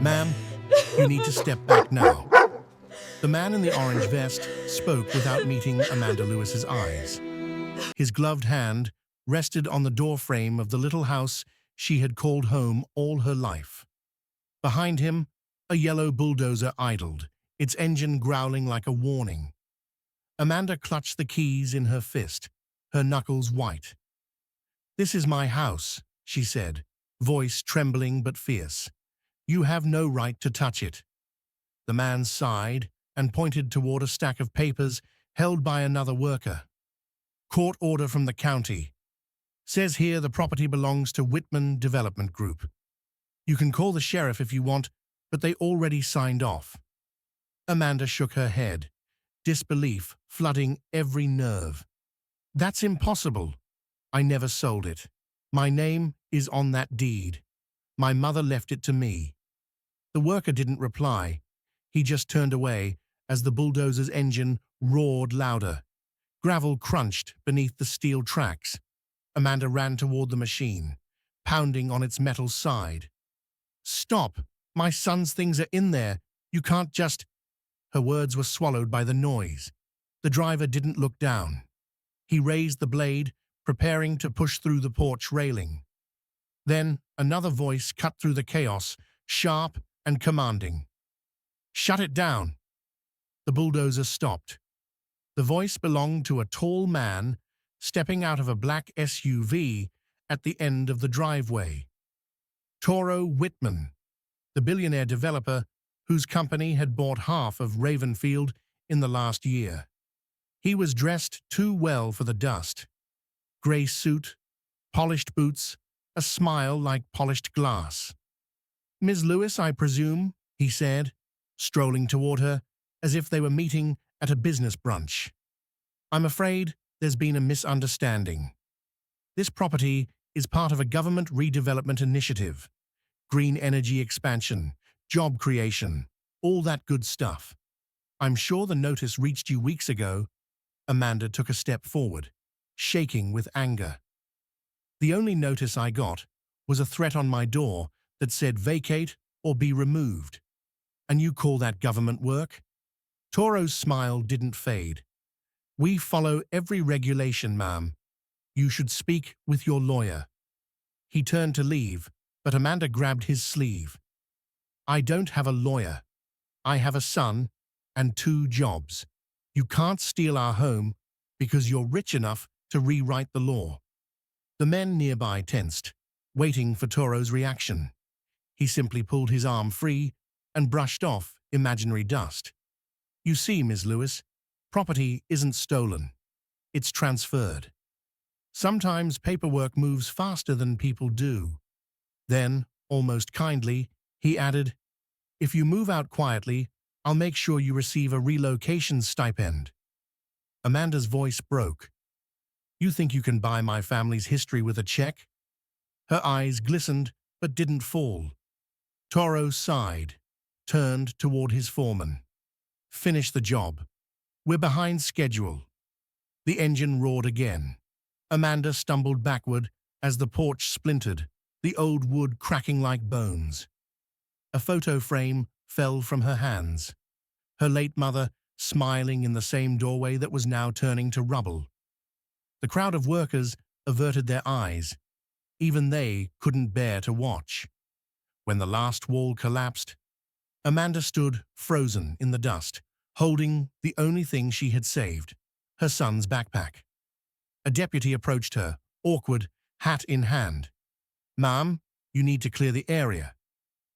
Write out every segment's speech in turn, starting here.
Ma'am, you need to step back now. The man in the orange vest spoke without meeting Amanda Lewis's eyes. His gloved hand rested on the doorframe of the little house she had called home all her life. Behind him, a yellow bulldozer idled, its engine growling like a warning. Amanda clutched the keys in her fist, her knuckles white. "This is my house," she said, voice trembling but fierce. "You have no right to touch it." The man sighed and pointed toward a stack of papers held by another worker. "Court order from the county. Says here the property belongs to Whitman Development Group. You can call the sheriff if you want, but they already signed off." Amanda shook her head, disbelief flooding every nerve. "That's impossible. I never sold it. My name is on that deed. My mother left it to me." The worker didn't reply. He just turned away as the bulldozer's engine roared louder. Gravel crunched beneath the steel tracks. Amanda ran toward the machine, pounding on its metal side. "Stop! My son's things are in there. You can't just—" Her words were swallowed by the noise. The driver didn't look down. He raised the blade, preparing to push through the porch railing. Then another voice cut through the chaos, sharp and commanding. "Shut it down!" The bulldozer stopped. The voice belonged to a tall man stepping out of a black SUV at the end of the driveway. Toro Whitman, the billionaire developer whose company had bought half of Ravenfield in the last year. He was dressed too well for the dust. Gray suit, polished boots, a smile like polished glass. "Ms. Lewis, I presume," he said, strolling toward her as if they were meeting at a business brunch. "I'm afraid there's been a misunderstanding. This property is part of a government redevelopment initiative. Green energy expansion, job creation, all that good stuff. I'm sure the notice reached you weeks ago." Amanda took a step forward, shaking with anger. "The only notice I got was a threat on my door that said vacate or be removed. And you call that government work?" Toro's smile didn't fade. "We follow every regulation, ma'am. You should speak with your lawyer." He turned to leave, but Amanda grabbed his sleeve. "I don't have a lawyer. I have a son and 2 jobs. You can't steal our home because you're rich enough to rewrite the law." The men nearby tensed, waiting for Toro's reaction. He simply pulled his arm free and brushed off imaginary dust. "You see, Ms. Lewis, property isn't stolen. It's transferred. Sometimes paperwork moves faster than people do." Then, almost kindly, he added, "If you move out quietly, I'll make sure you receive a relocation stipend." Amanda's voice broke. "You think you can buy my family's history with a check?" Her eyes glistened but didn't fall. Toro sighed, turned toward his foreman. "Finish the job. We're behind schedule." The engine roared again. Amanda stumbled backward as the porch splintered, the old wood cracking like bones. A photo frame fell from her hands. Her late mother smiling in the same doorway that was now turning to rubble. The crowd of workers averted their eyes. Even they couldn't bear to watch. When the last wall collapsed, Amanda stood frozen in the dust, holding the only thing she had saved, her son's backpack. A deputy approached her, awkward, hat in hand. "Ma'am, you need to clear the area.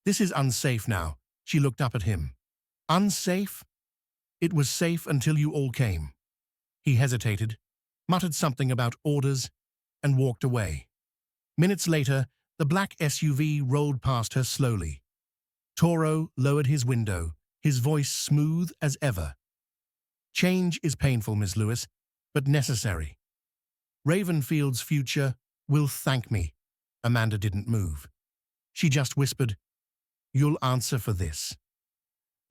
This is unsafe now." She looked up at him. "Unsafe? It was safe until you all came." He hesitated, muttered something about orders, and walked away. Minutes later, the black SUV rolled past her slowly. Toro lowered his window, his voice smooth as ever. "Change is painful, Miss Lewis, but necessary. Ravenfield's future will thank me." Amanda didn't move. She just whispered, "You'll answer for this."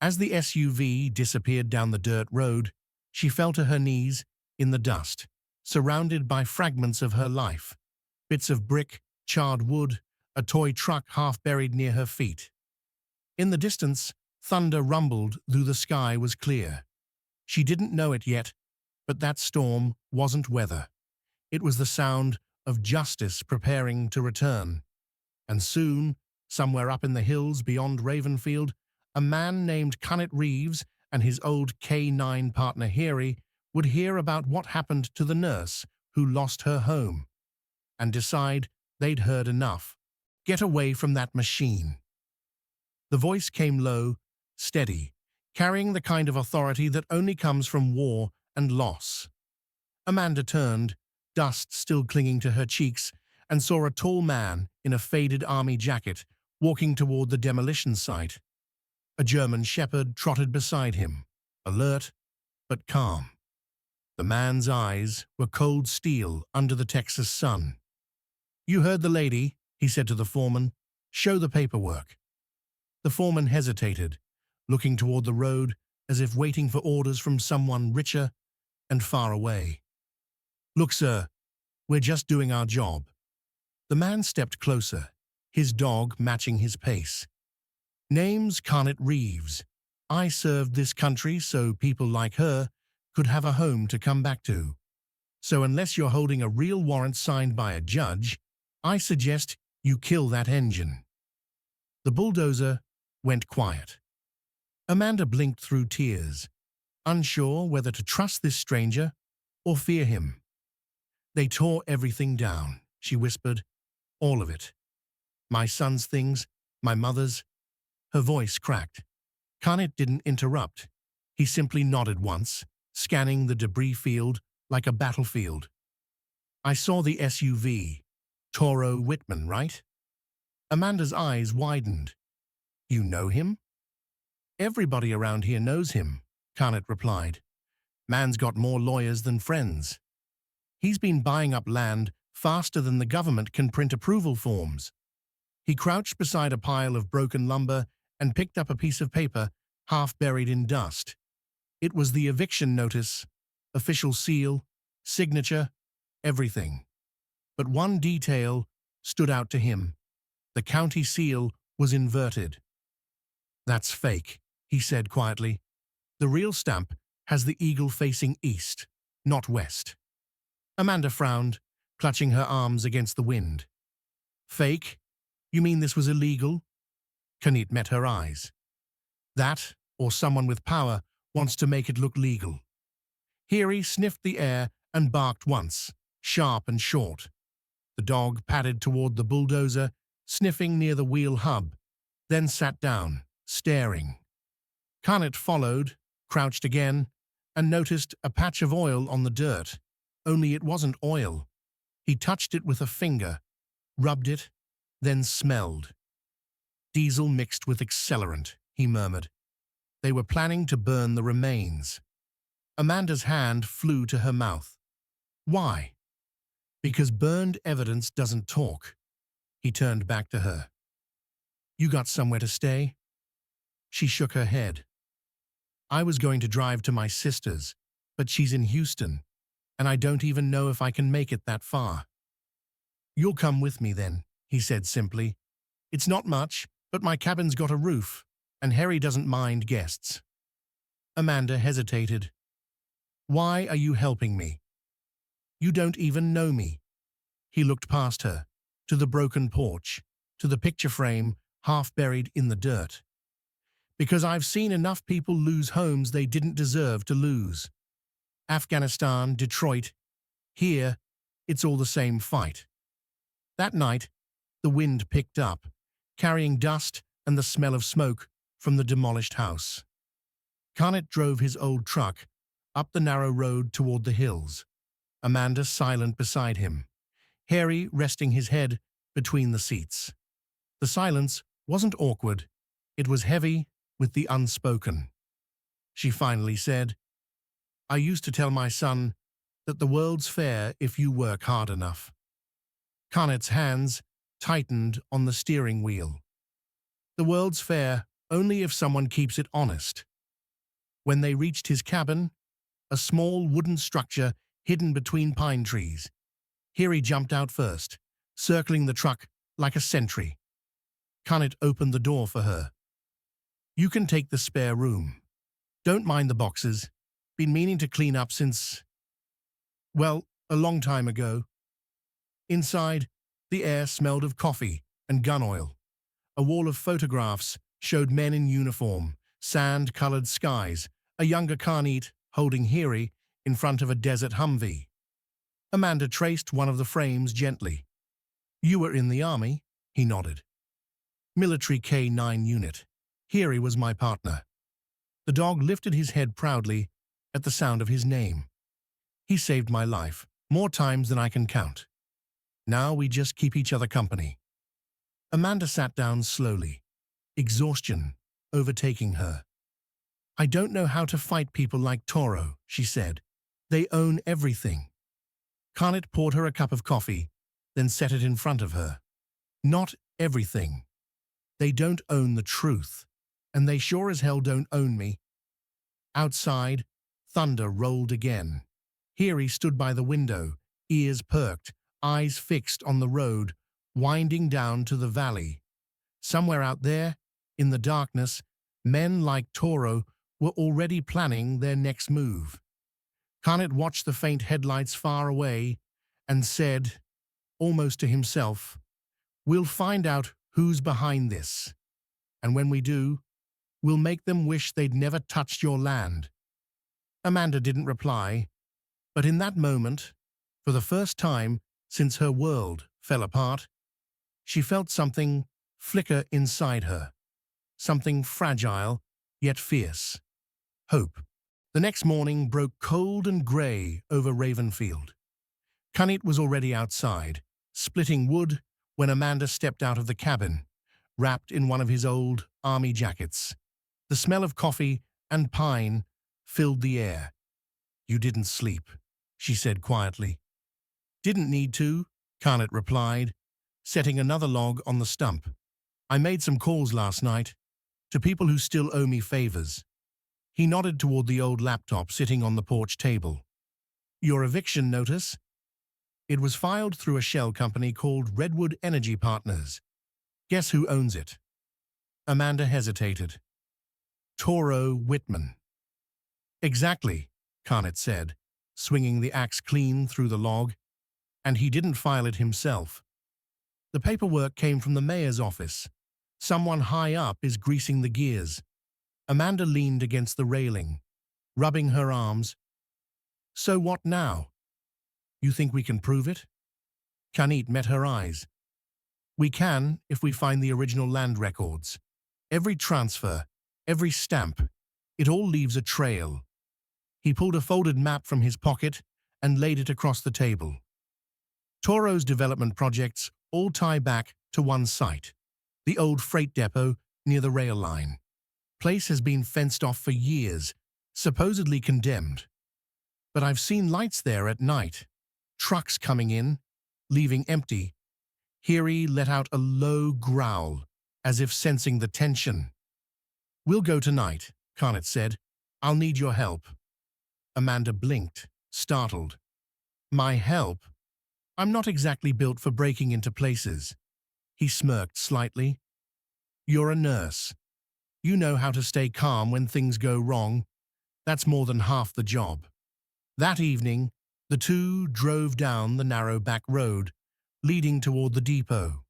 As the SUV disappeared down the dirt road, she fell to her knees in the dust, surrounded by fragments of her life, bits of brick, charred wood, a toy truck half buried near her feet. In the distance, thunder rumbled though the sky was clear. She didn't know it yet, but that storm wasn't weather. It was the sound of justice preparing to return. And soon, somewhere up in the hills beyond Ravenfield, a man named Cunnet Reeves and his old K9 partner Harry would hear about what happened to the nurse who lost her home and decide they'd heard enough. Get away from that machine. The voice came low, steady, carrying the kind of authority that only comes from war and loss. Amanda turned, dust still clinging to her cheeks, and saw a tall man in a faded army jacket walking toward the demolition site. A German shepherd trotted beside him, alert but calm. The man's eyes were cold steel under the Texas sun. "You heard the lady," he said to the foreman. "Show the paperwork." The foreman hesitated, looking toward the road as if waiting for orders from someone richer and far away. "Look, sir, we're just doing our job." The man stepped closer, his dog matching his pace. "Name's Cunnet Reeves. I served this country so people like her could have a home to come back to. So unless you're holding a real warrant signed by a judge, I suggest you kill that engine." The bulldozer went quiet. Amanda blinked through tears, unsure whether to trust this stranger or fear him. "They tore everything down," she whispered. "All of it. My son's things, my mother's." Her voice cracked. Cunnet didn't interrupt. He simply nodded once, scanning the debris field like a battlefield. "I saw the SUV. Toro Whitman, right?" Amanda's eyes widened. "You know him?" "Everybody around here knows him," Cunnet replied. "Man's got more lawyers than friends. He's been buying up land faster than the government can print approval forms." He crouched beside a pile of broken lumber and picked up a piece of paper half buried in dust. It was the eviction notice, official seal, signature, everything. But one detail stood out to him. The county seal was inverted. "That's fake," he said quietly. "The real stamp has the eagle facing east, not west." Amanda frowned, clutching her arms against the wind. "Fake? You mean this was illegal?" Cunnet met her eyes. "That, or someone with power, wants to make it look legal." Harry sniffed the air and barked once, sharp and short. The dog padded toward the bulldozer, sniffing near the wheel hub, then sat down, staring. Cunnet followed, crouched again, and noticed a patch of oil on the dirt. Only it wasn't oil. He touched it with a finger, rubbed it, then smelled. "Diesel mixed with accelerant," he murmured. They were planning to burn the remains. Amanda's hand flew to her mouth. "Why?" "Because burned evidence doesn't talk." He turned back to her. "You got somewhere to stay?" She shook her head. "I was going to drive to my sister's, but she's in Houston, and I don't even know if I can make it that far." "You'll come with me then," he said simply. "It's not much, but my cabin's got a roof, and Harry doesn't mind guests." Amanda hesitated. "Why are you helping me? You don't even know me." He looked past her, to the broken porch, to the picture frame half buried in the dirt. "Because I've seen enough people lose homes they didn't deserve to lose. Afghanistan, Detroit, here, it's all the same fight." That night, the wind picked up, carrying dust and the smell of smoke from the demolished house. Cunnet drove his old truck up the narrow road toward the hills, Amanda silent beside him, Harry resting his head between the seats. The silence wasn't awkward, it was heavy with the unspoken. She finally said, "I used to tell my son that the world's fair if you work hard enough." Cunet's hands tightened on the steering wheel. "The world's fair only if someone keeps it honest." When they reached his cabin, a small wooden structure hidden between pine trees, Harry jumped out first, circling the truck like a sentry. Cunnet opened the door for her. You can take the spare room. Don't mind the boxes. Been meaning to clean up since, well, a long time ago. Inside, the air smelled of coffee and gun oil. A wall of photographs showed men in uniform, sand-colored skies, a younger Khanit holding Hiri in front of a desert Humvee. Amanda traced one of the frames gently. You were in the army? He nodded. Military K-9 unit. Hiri was my partner. The dog lifted his head proudly at the sound of his name. He saved my life, more times than I can count. Now we just keep each other company. Amanda sat down slowly, exhaustion overtaking her. I don't know how to fight people like Toro, she said. They own everything. Khanit poured her a cup of coffee, then set it in front of her. Not everything. They don't own the truth, and they sure as hell don't own me. Outside, thunder rolled again. Hiri stood by the window, ears perked, eyes fixed on the road, winding down to the valley. Somewhere out there, in the darkness, men like Toro were already planning their next move. Khanit watched the faint headlights far away and said, almost to himself, we'll find out who's behind this. And when we do, we'll make them wish they'd never touched your land. Amanda didn't reply, but in that moment, for the first time since her world fell apart, she felt something flicker inside her, something fragile yet fierce. Hope. The next morning broke cold and grey over Ravenfield. Khanit was already outside, splitting wood, when Amanda stepped out of the cabin, wrapped in one of his old army jackets. The smell of coffee and pine filled the air. You didn't sleep, she said quietly. Didn't need to, Khanit replied, setting another log on the stump. I made some calls last night, to people who still owe me favors. He nodded toward the old laptop sitting on the porch table. Your eviction notice? It was filed through a shell company called Redwood Energy Partners. Guess who owns it? Amanda hesitated. Toro Whitman. Exactly, Khanit said, swinging the axe clean through the log. And he didn't file it himself. The paperwork came from the mayor's office. Someone high up is greasing the gears. Amanda leaned against the railing, rubbing her arms. So what now? You think we can prove it? Khanit met her eyes. We can if we find the original land records. Every transfer, every stamp, it all leaves a trail. He pulled a folded map from his pocket and laid it across the table. Toro's development projects all tie back to one site, the old freight depot near the rail line. Place has been fenced off for years, supposedly condemned. But I've seen lights there at night, trucks coming in, leaving empty. Hiri let out a low growl, as if sensing the tension. We'll go tonight, Khanit said. I'll need your help. Amanda blinked, startled. My help? I'm not exactly built for breaking into places. He smirked slightly. You're a nurse. You know how to stay calm when things go wrong. That's more than half the job. That evening, the two drove down the narrow back road, leading toward the depot.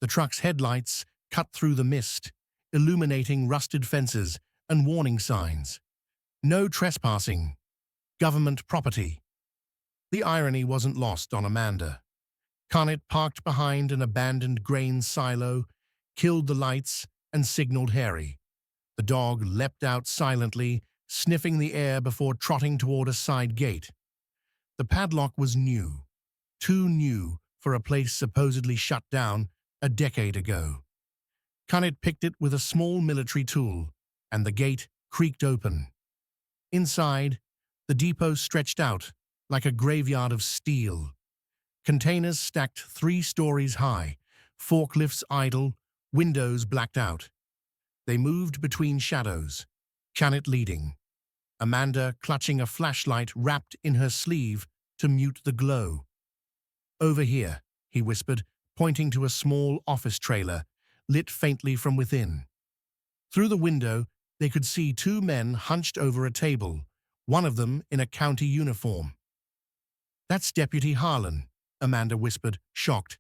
The truck's headlights cut through the mist, illuminating rusted fences and warning signs. No trespassing. Government property. The irony wasn't lost on Amanda. Khanit parked behind an abandoned grain silo, killed the lights, and signaled Harry. The dog leapt out silently, sniffing the air before trotting toward a side gate. The padlock was new, too new for a place supposedly shut down a decade ago. Khanit picked it with a small military tool, and the gate creaked open. Inside, the depot stretched out like a graveyard of steel. Containers stacked 3 stories high, forklifts idle, windows blacked out. They moved between shadows, Khanit leading, Amanda clutching a flashlight wrapped in her sleeve to mute the glow. Over here, he whispered, pointing to a small office trailer, lit faintly from within. Through the window, they could see two men hunched over a table, one of them in a county uniform. "That's Deputy Harlan," Amanda whispered, shocked.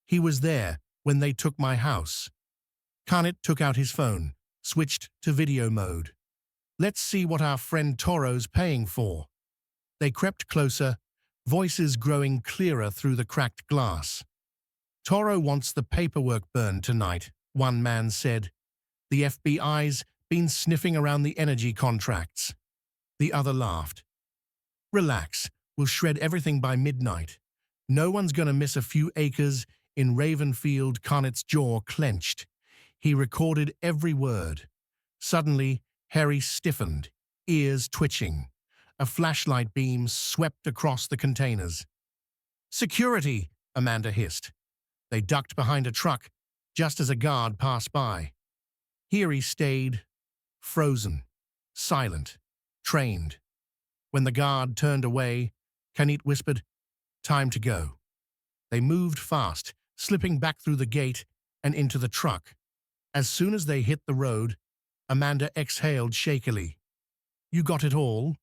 "He was there when they took my house." Carnett took out his phone, switched to video mode. "Let's see what our friend Toro's paying for." They crept closer, voices growing clearer through the cracked glass. "Toro wants the paperwork burned tonight," one man said. "The FBI's been sniffing around the energy contracts." The other laughed. "Relax, we'll shred everything by midnight. No one's gonna miss a few acres in Ravenfield." Carnett's jaw clenched. He recorded every word. Suddenly, Harry stiffened, ears twitching. A flashlight beam swept across the containers. "Security!" Amanda hissed. They ducked behind a truck, just as a guard passed by. Here he stayed, frozen, silent, trained. When the guard turned away, Carnett whispered, "Time to go." They moved fast, slipping back through the gate and into the truck. As soon as they hit the road, Amanda exhaled shakily. "You got it all?"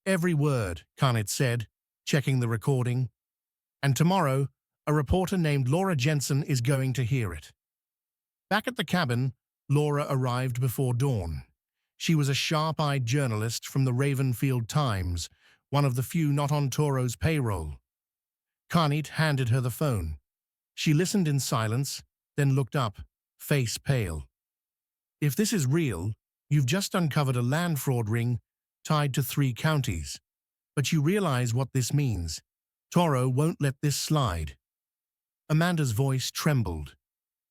"Every word," Carnett said, checking the recording. "And tomorrow, a reporter named Laura Jensen is going to hear it." Back at the cabin, Laura arrived before dawn. She was a sharp-eyed journalist from the Ravenfield Times, one of the few not on Toro's payroll. Carnett handed her the phone. She listened in silence, then looked up, face pale. "If this is real, you've just uncovered a land fraud ring tied to 3 counties. But you realize what this means. Toro won't let this slide." Amanda's voice trembled.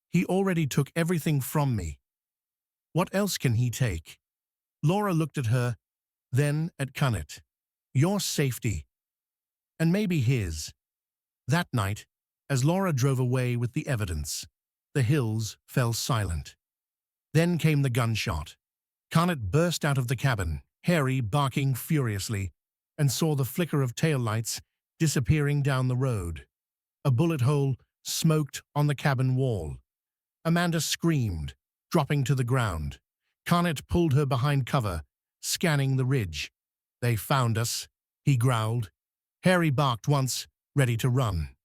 "He already took everything from me. What else can he take?" Laura looked at her, then at Carnett. "Your safety. And maybe his." That night, as Laura drove away with the evidence, the hills fell silent. Then came the gunshot. Carnett burst out of the cabin, Harry barking furiously, and saw the flicker of taillights disappearing down the road. A bullet hole smoked on the cabin wall. Amanda screamed, dropping to the ground. Carnett pulled her behind cover, scanning the ridge. "They found us," he growled. Harry barked once, ready to run.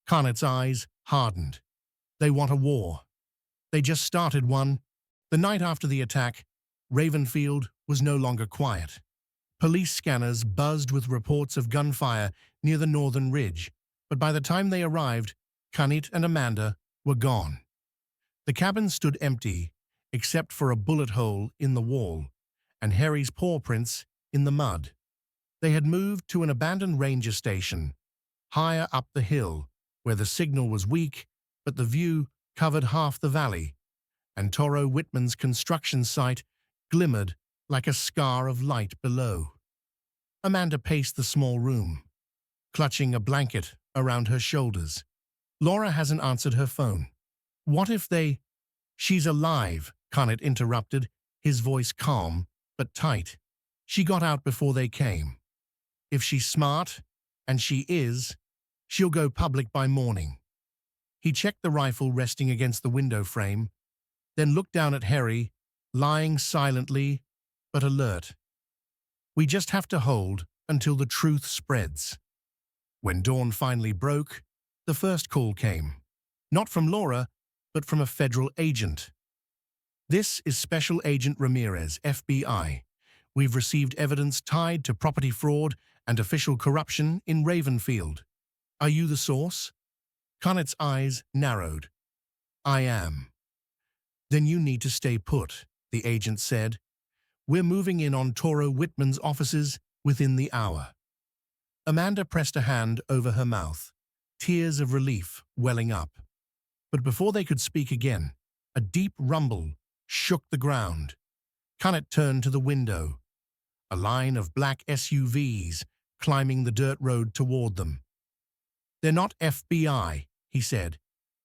Carnett's eyes hardened. "They want a war." They just started one. The night after the attack, Ravenfield was no longer quiet. Police scanners buzzed with reports of gunfire near the northern ridge, but by the time they arrived, Carnett and Amanda were gone. The cabin stood empty, except for a bullet hole in the wall and Harry's paw prints in the mud. They had moved to an abandoned ranger station, higher up the hill, where the signal was weak, but the view covered half the valley, and Toro Whitman's construction site glimmered like a scar of light below. Amanda paced the small room, clutching a blanket around her shoulders. Laura hasn't answered her phone. What if they— "She's alive," Carnett interrupted, his voice calm but tight. "She got out before they came. If she's smart, and she is, she'll go public by morning." He checked the rifle resting against the window frame, then looked down at Harry, lying silently but alert. "We just have to hold until the truth spreads." When dawn finally broke, the first call came. Not from Laura, but from a federal agent. "This is Special Agent Ramirez, FBI. We've received evidence tied to property fraud and official corruption in Ravenfield. Are you the source?" Carnett's eyes narrowed. "I am." "Then you need to stay put," the agent said. "We're moving in on Toro Whitman's offices within the hour." Amanda pressed a hand over her mouth, tears of relief welling up. But before they could speak again, a deep rumble shook the ground. Carnett turned to the window. A line of black SUVs climbing the dirt road toward them. "They're not FBI," he said.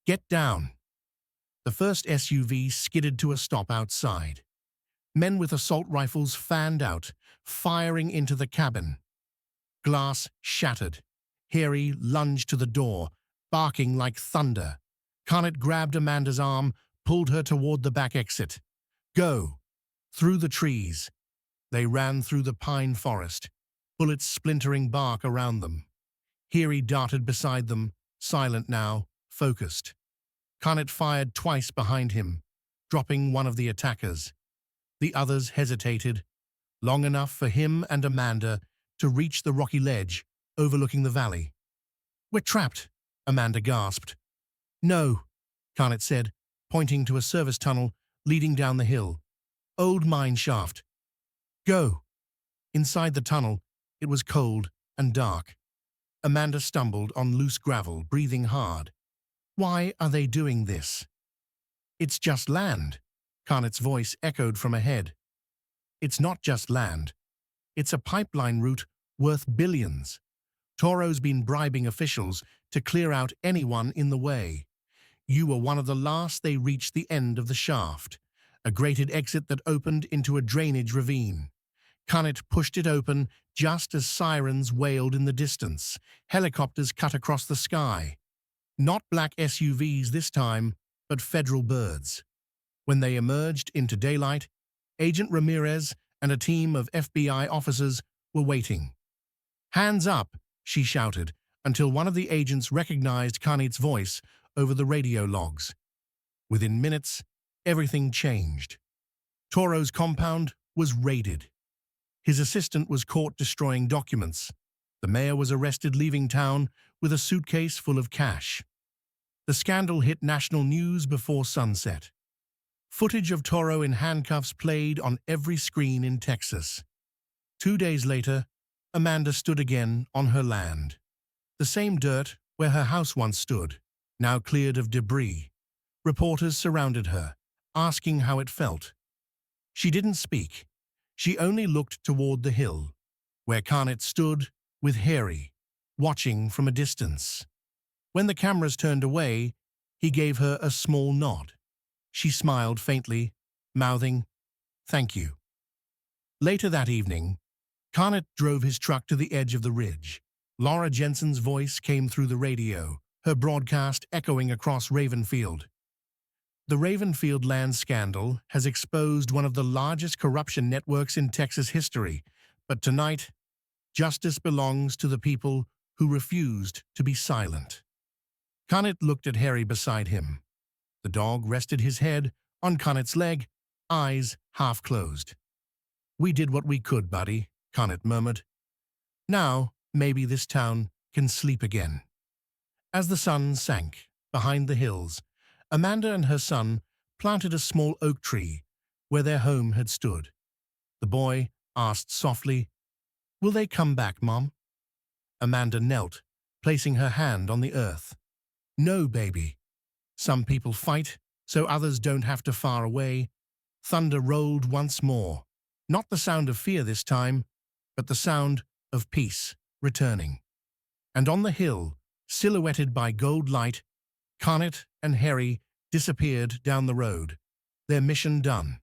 "Get down." The first SUV skidded to a stop outside. Men with assault rifles fanned out, firing into the cabin. Glass shattered. Harry lunged to the door, barking like thunder. Carnett grabbed Amanda's arm, pulled her toward the back exit. Go! Through the trees. They ran through the pine forest, bullets splintering bark around them. Heary darted beside them, silent now, focused. Garnet fired twice behind him, dropping one of the attackers. The others hesitated, long enough for him and Amanda to reach the rocky ledge overlooking the valley. "We're trapped," Amanda gasped. "No," Garnet said, pointing to a service tunnel leading down the hill. "Old mine shaft. Go." Inside the tunnel, it was cold and dark. Amanda stumbled on loose gravel, breathing hard. "Why are they doing this?" "It's just land," Garnet's voice echoed from ahead. "It's not just land. It's a pipeline route worth billions. Toro's been bribing officials to clear out anyone in the way. You were one of the last they reached the end of the shaft, a grated exit that opened into a drainage ravine. Garnet pushed it open just as sirens wailed in the distance. Helicopters cut across the sky. Not black SUVs this time, but federal birds. When they emerged into daylight, Agent Ramirez and a team of FBI officers were waiting. "Hands up," she shouted, until one of the agents recognized Garnet's voice over the radio logs. Within minutes, everything changed. Toro's compound was raided. His assistant was caught destroying documents. The mayor was arrested leaving town with a suitcase full of cash. The scandal hit national news before sunset. Footage of Toro in handcuffs played on every screen in Texas. 2 days later, Amanda stood again on her land. The same dirt where her house once stood, now cleared of debris. Reporters surrounded her, asking how it felt. She didn't speak. She only looked toward the hill, where Garnet stood with Harry, watching from a distance. When the cameras turned away, he gave her a small nod. She smiled faintly, mouthing, "Thank you." Later that evening, Garnet drove his truck to the edge of the ridge. Laura Jensen's voice came through the radio, her broadcast echoing across Ravenfield. "The Ravenfield land scandal has exposed one of the largest corruption networks in Texas history, but tonight, justice belongs to the people who refused to be silent." Garnet looked at Harry beside him. The dog rested his head on Garnet's leg, eyes half closed. "We did what we could, buddy," Garnet murmured. "Now, maybe this town can sleep again." As the sun sank behind the hills, Amanda and her son planted a small oak tree where their home had stood. The boy asked softly, "Will they come back, Mom?" Amanda knelt, placing her hand on the earth. "No, baby. Some people fight, so others don't have to far away." Thunder rolled once more, not the sound of fear this time, but the sound of peace returning. And on the hill, silhouetted by gold light, Garnet and Harry disappeared down the road, their mission done.